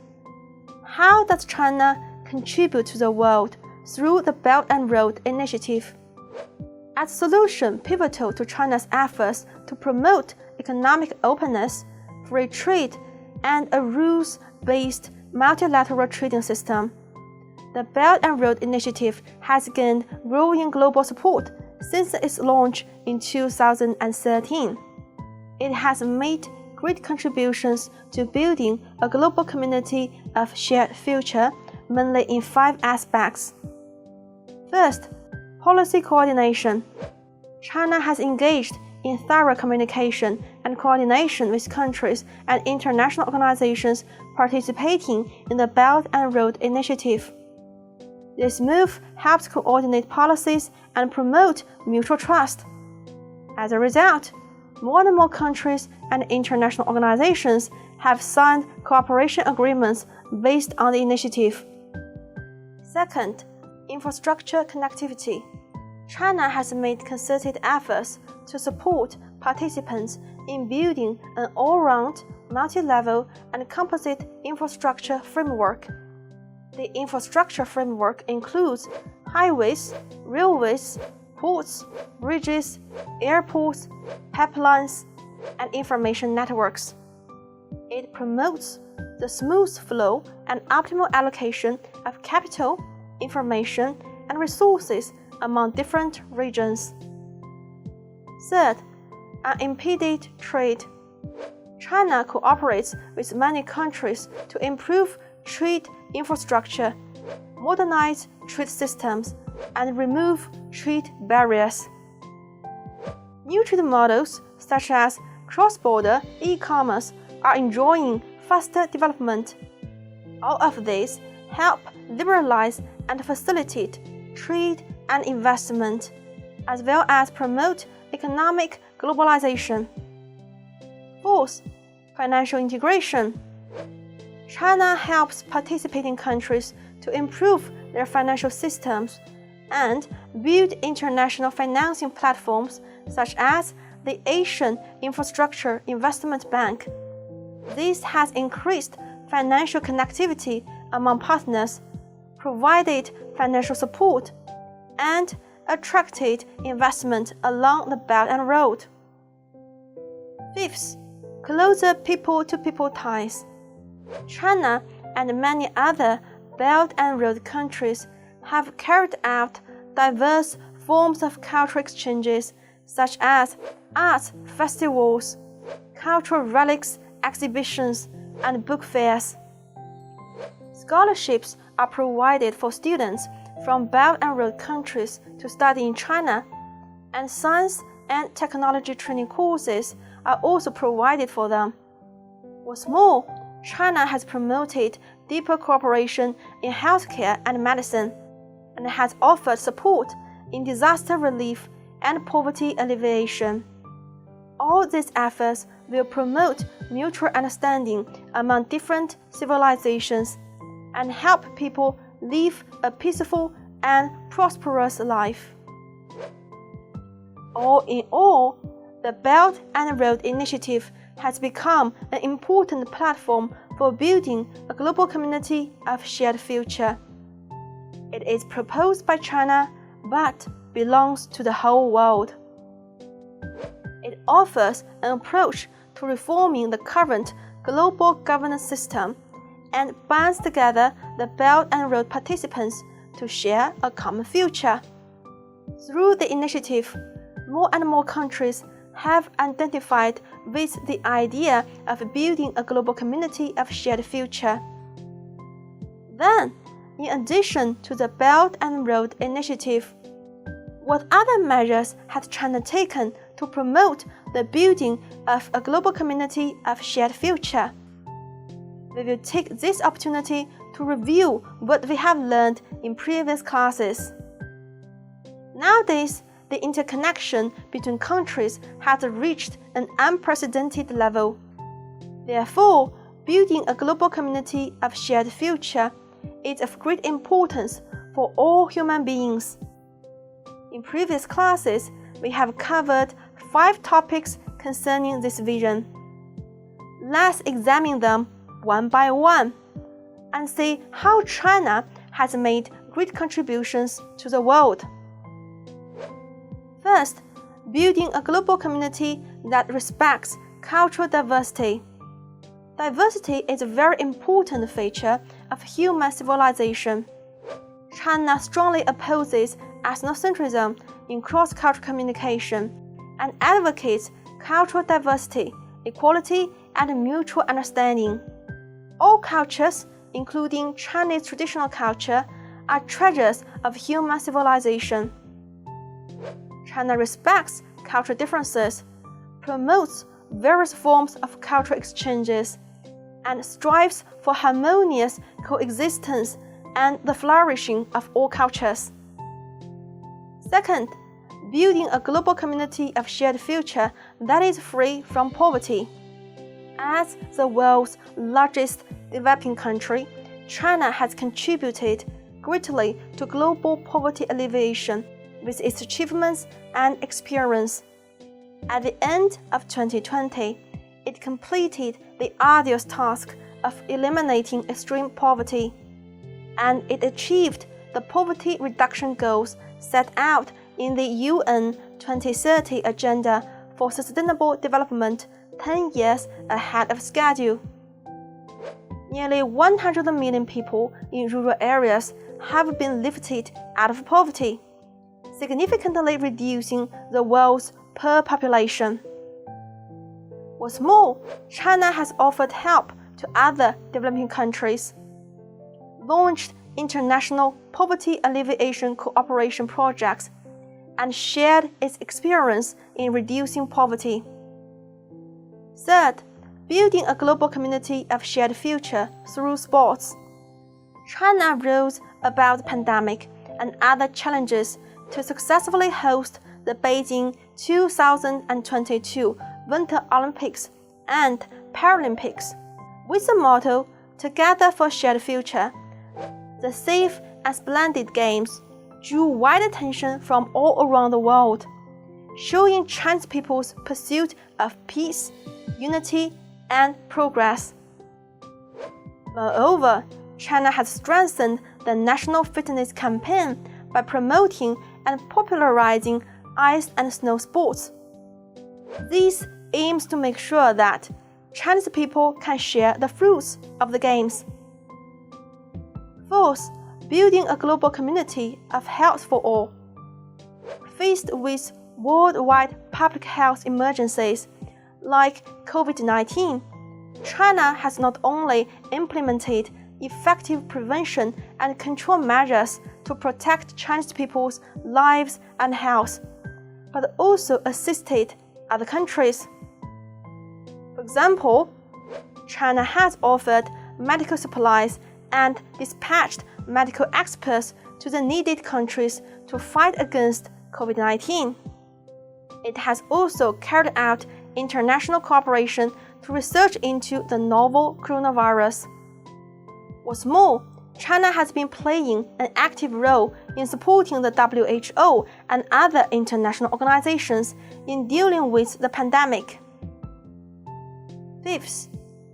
How does China contribute to the world through the Belt and Road Initiative? As a solution pivotal to China's efforts to promote economic openness, free trade, and a rules-based multilateral trading system, the Belt and Road Initiative has gained growing global support since its launch in 2013. It has made great contributions to building a global community of shared future, mainly in 5 aspects. First, policy coordination. China has engaged in thorough communication and coordination with countries and international organizations participating in the Belt and Road Initiative. This move helps coordinate policies and promote mutual trust. As a result, more and more countries and international organizations have signed cooperation agreements based on the initiative. Second, infrastructure connectivity. China has made concerted efforts to support participants in building an all-round, multi-level, and composite infrastructure framework. The infrastructure framework includes highways, railways, ports, bridges, airports, pipelines, and information networks. It promotes the smooth flow and optimal allocation of capital, information, and resources among different regions. Third, unimpeded trade. China cooperates with many countries to improve trade infrastructure, modernize trade systems, and remove trade barriers. New trade models such as cross-border e-commerce are enjoying faster development. All of these help liberalize and facilitate trade and investment, as well as promote economic globalization. Fourth, financial integration. China helps participating countries to improve their financial systems and build international financing platforms such as the Asian Infrastructure Investment Bank. This has increased financial connectivity among partners, provided financial support, and attracted investment along the Belt and Road. Fifth, closer people-to-people ties. China and many other Belt and Road countries have carried out diverse forms of cultural exchanges, such as arts festivals, cultural relics exhibitions, and book fairs. Scholarships are provided for students from Belt and Road countries to study in China, and science and technology training courses are also provided for them. What's more, China has promoted deeper cooperation in healthcare and medicine, and has offered support in disaster relief and poverty alleviation. All these efforts will promote mutual understanding among different civilizations and help people live a peaceful and prosperous life. All in all, the Belt and Road Initiative has become an important platform for building a global community of shared future. It is proposed by China, but belongs to the whole world. It offers an approach to reforming the current global governance system and binds together the Belt and Road participants to share a common future. Through the initiative, more and more countries have identified with the idea of building a global community of shared future. Then, in addition to the Belt and Road Initiative, what other measures has China taken to promote the building of a global community of shared future? We will take this opportunity to review what we have learned in previous classes. Nowadays, the interconnection between countries has reached an unprecedented level. Therefore, building a global community of shared future is of great importance for all human beings. In previous classes, we have covered 5 topics concerning this vision. Let's examine them one by one and see how China has made great contributions to the world. First, building a global community that respects cultural diversity. Diversity is a very important feature of human civilization. China strongly opposes ethnocentrism in cross-cultural communication and advocates cultural diversity, equality, and mutual understanding. All cultures, including Chinese traditional culture, are treasures of human civilization. China respects cultural differences, promotes various forms of cultural exchanges, and strives for harmonious coexistence and the flourishing of all cultures. Second, building a global community of shared future that is free from poverty. As the world's largest developing country, China has contributed greatly to global poverty alleviation with its achievements and experience. At the end of 2020, it completed the arduous task of eliminating extreme poverty, and it achieved the poverty reduction goals set out in the UN 2030 Agenda for Sustainable Development 10 years ahead of schedule. Nearly 100 million people in rural areas have been lifted out of poverty, significantly reducing the world's poor population. What's more, China has offered help to other developing countries, launched international poverty alleviation cooperation projects, and shared its experience in reducing poverty. Third, building a global community of shared future through sports. China rose above the pandemic and other challenges to successfully host the Beijing 2022 Winter Olympics and Paralympics with the motto "Together for Shared Future." The safe and splendid games drew wide attention from all around the world, showing Chinese people's pursuit of peace, unity, and progress. Moreover, China has strengthened the national fitness campaign by promoting and popularizing ice and snow sports. These aims to make sure that Chinese people can share the fruits of the games. Fourth, building a global community of health for all. Faced with worldwide public health emergencies like COVID-19, China has not only implemented effective prevention and control measures to protect Chinese people's lives and health, but also assisted other countries. For example, China has offered medical supplies and dispatched medical experts to the needed countries to fight against COVID-19. It has also carried out international cooperation to research into the novel coronavirus. What's more, China has been playing an active role in supporting the WHO and other international organizations in dealing with the pandemic. Fifth,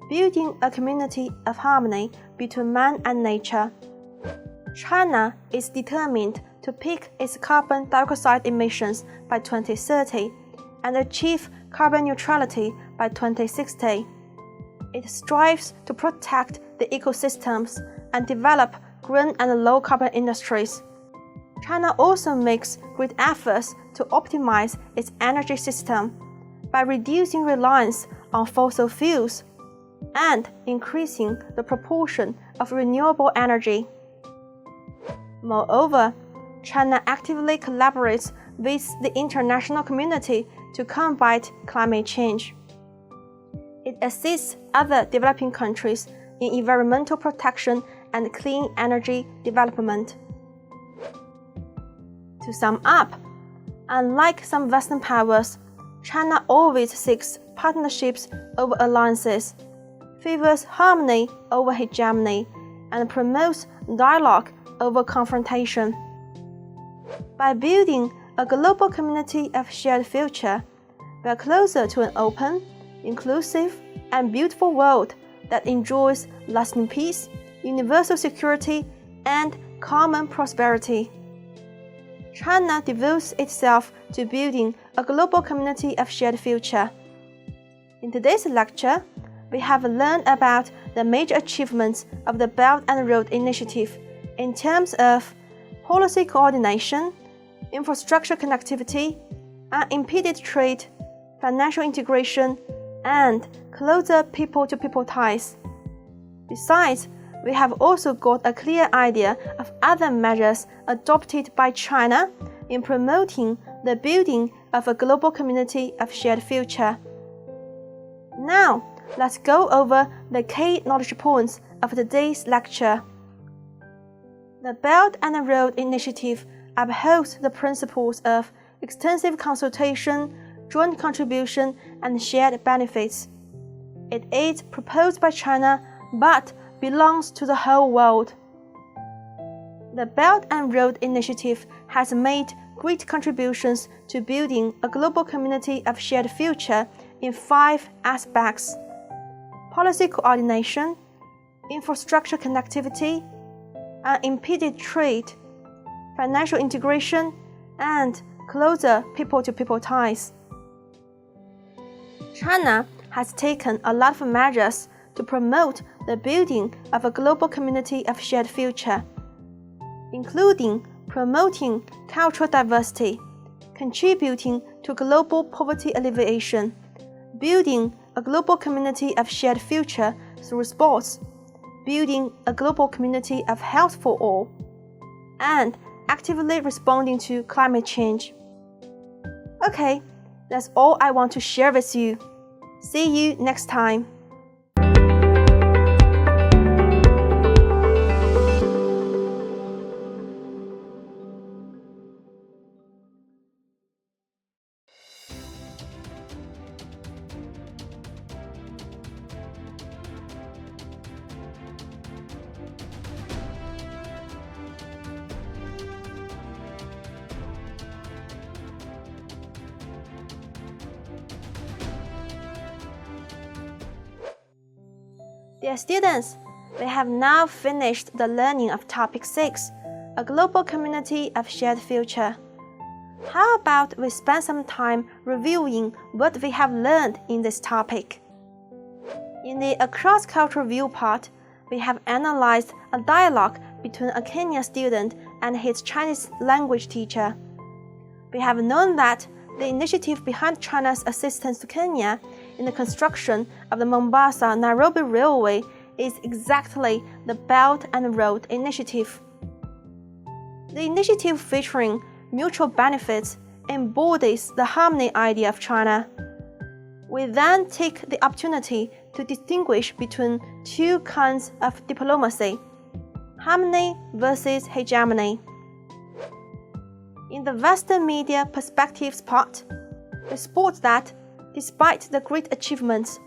building a community of harmony between man and nature. China is determined to peak its carbon dioxide emissions by 2030 and achieve carbon neutrality by 2060. It strives to protect the ecosystems and develop green and low-carbon industries. China also makes great efforts to optimize its energy system by reducing reliance on fossil fuels and increasing the proportion of renewable energy. Moreover, China actively collaborates with the international community to combat climate change. It assists other developing countries in environmental protection and clean energy development. To sum up, unlike some Western powers, China always seeks partnerships over alliances, favors harmony over hegemony, and promotes dialogue over confrontation. By building a global community of shared future, we are closer to an open, inclusive, and beautiful world that enjoys lasting peace, universal security, and common prosperity. China devotes itself to building a global community of shared future. In today's lecture, we have learned about the major achievements of the Belt and Road Initiative in terms of policy coordination, infrastructure connectivity, unimpeded trade, financial integration, and closer people-to-people ties. Besides, we have also got a clear idea of other measures adopted by China in promoting the building of a global community of shared future. Now, let's go over the key knowledge points of today's lecture. The Belt and Road Initiative upholds the principles of extensive consultation, joint contribution, and shared benefits. It is proposed by China but belongs to the whole world. The Belt and Road Initiative has made great contributions to building a global community of shared future in 5 aspects: policy coordination, infrastructure connectivity, unimpeded trade, financial integration, and closer people-to-people ties. China has taken a lot of measures to promote the building of a global community of shared future, including promoting cultural diversity, contributing to global poverty alleviation, building a global community of shared future through sports, building a global community of health for all, and actively responding to climate change. Okay, that's all I want to share with you. See you next time. Dear students, we have now finished the learning of Topic 6, a global community of shared future. How about we spend some time reviewing what we have learned in this topic? In the Across Cultural View part, we have analyzed a dialogue between a Kenyan student and his Chinese language teacher. We have known that the initiative behind China's assistance to Kenya in the construction of the Mombasa-Nairobi Railway is exactly the Belt and Road Initiative. The initiative featuring mutual benefits embodies the harmony idea of China. We then take the opportunity to distinguish between two kinds of diplomacy: harmony versus hegemony. In the Western media perspectives part, we spot that, despite the great achievements,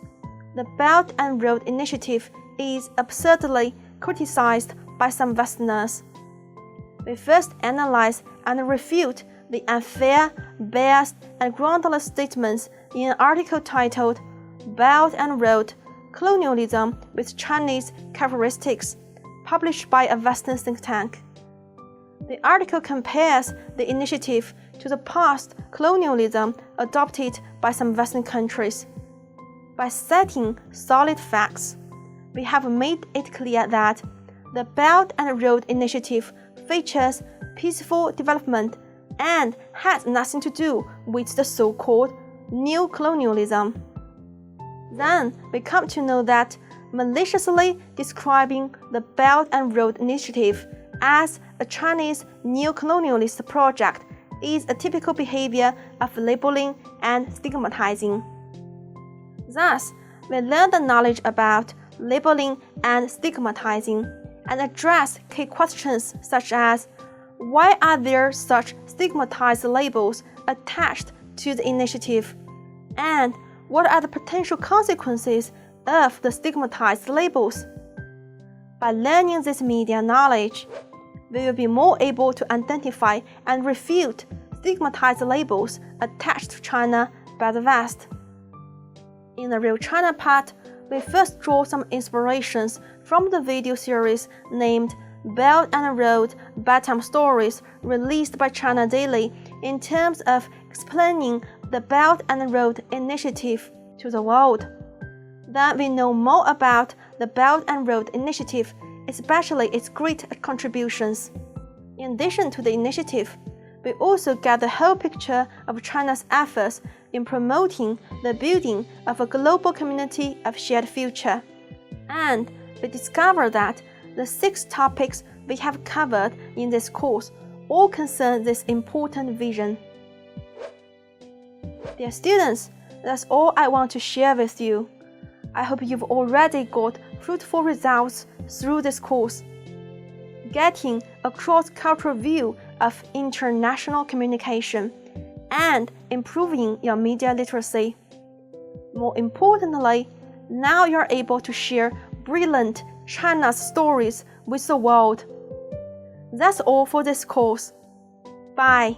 the Belt and Road Initiative is absurdly criticized by some Westerners. We first analyze and refute the unfair, biased, and groundless statements in an article titled Belt and Road: Colonialism with Chinese Characteristics, published by a Western think tank. The article compares the initiative to the past colonialism adopted by some Western countries. By citing solid facts, we have made it clear that the Belt and Road Initiative features peaceful development and has nothing to do with the so-called new colonialism. Then we come to know that maliciously describing the Belt and Road Initiative as a Chinese neo-colonialist project is a typical behavior of labeling and stigmatizing. Thus, we learn the knowledge about labeling and stigmatizing and address key questions such as: why are there such stigmatized labels attached to the initiative? And what are the potential consequences of the stigmatized labels? By learning this media knowledge, we will be more able to identify and refute stigmatized labels attached to China by the West. In the Real China part, we first draw some inspirations from the video series named Belt and Road Bedtime Stories, released by China Daily, in terms of explaining the Belt and Road Initiative to the world. Then we know more about the Belt and Road Initiative, especially its great contributions. In addition to the initiative, we also get the whole picture of China's efforts in promoting the building of a global community of shared future. And we discover that the 6 topics we have covered in this course all concern this important vision. Dear students, that's all I want to share with you. I hope you've already got fruitful results through this course, getting a cross-cultural view of international communication and improving your media literacy. More importantly, now you're able to share brilliant China's stories with the world. That's all for this course. Bye.